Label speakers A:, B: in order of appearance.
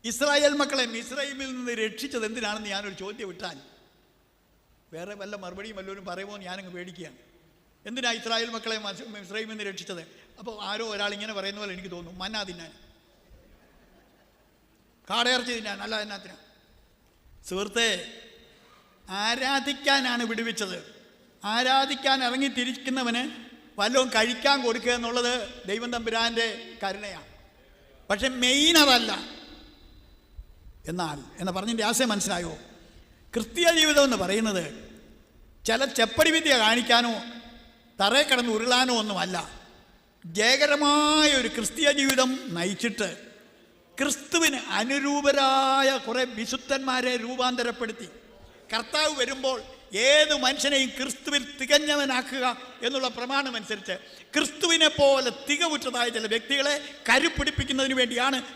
A: Israel മക്കളെ മിസ്രൈമിൽ നിന്ന് രക്ഷിച്ചത് എന്തിനാണെന്ന് ഞാനൊരു ചോദ്യം വിട്ടാൽ വേറെ വല്ല മറുപടിയും വല്ലവരും പറയുമോ എന്ന് ഞാനങ്ങ് പേടിക്കുകയാണ്. എന്തിനാ ഇസ്രായേൽ മക്കളെ മിസ്രൈമിൽ നിന്ന് രക്ഷിച്ചത്? അപ്പോൾ ആരോ ഒരാൾ ഇങ്ങനെ പറയുന്ന പോലെ എനിക്ക് തോന്നുന്നു, മന്ന തിന്നാൻ, കാടയിറച്ചി തിന്നാൻ, അല്ല എന്നാത്തിനാ? സുഹൃത്തെ, ആരാധിക്കാനാണ് വിടുവിച്ചത്. ആരാധിക്കാൻ ഇറങ്ങി തിരിക്കുന്നവന് വല്ലതും കഴിക്കാൻ കൊടുക്കുക എന്നുള്ളത് ദൈവം തമ്പുരാൻ്റെ കരുണയാണ്. പക്ഷെ മെയിൻ അതല്ല. എന്നാ പറഞ്ഞതിൻ്റെ ആശയം മനസ്സിലായോ? ക്രിസ്തീയ ജീവിതം എന്ന് പറയുന്നത് ചില ചെപ്പടി വിദ്യ കാണിക്കാനോ തറയെ കിടന്ന് ഉരുളാനോ ഒന്നുമല്ല. ജയകരമായ ഒരു ക്രിസ്തീയ ജീവിതം നയിച്ചിട്ട് ക്രിസ്തുവിന് അനുരൂപരായ കുറേ വിശുദ്ധന്മാരെ രൂപാന്തരപ്പെടുത്തി കർത്താവ് വരുമ്പോൾ ഏത് മനുഷ്യനെയും ക്രിസ്തുവിൽ തികഞ്ഞവനാക്കുക എന്നുള്ള പ്രമാണമനുസരിച്ച് ക്രിസ്തുവിനെ പോലെ തികവുറ്റതായ ചില വ്യക്തികളെ കരുപിടിപ്പിക്കുന്നതിന് വേണ്ടിയാണ്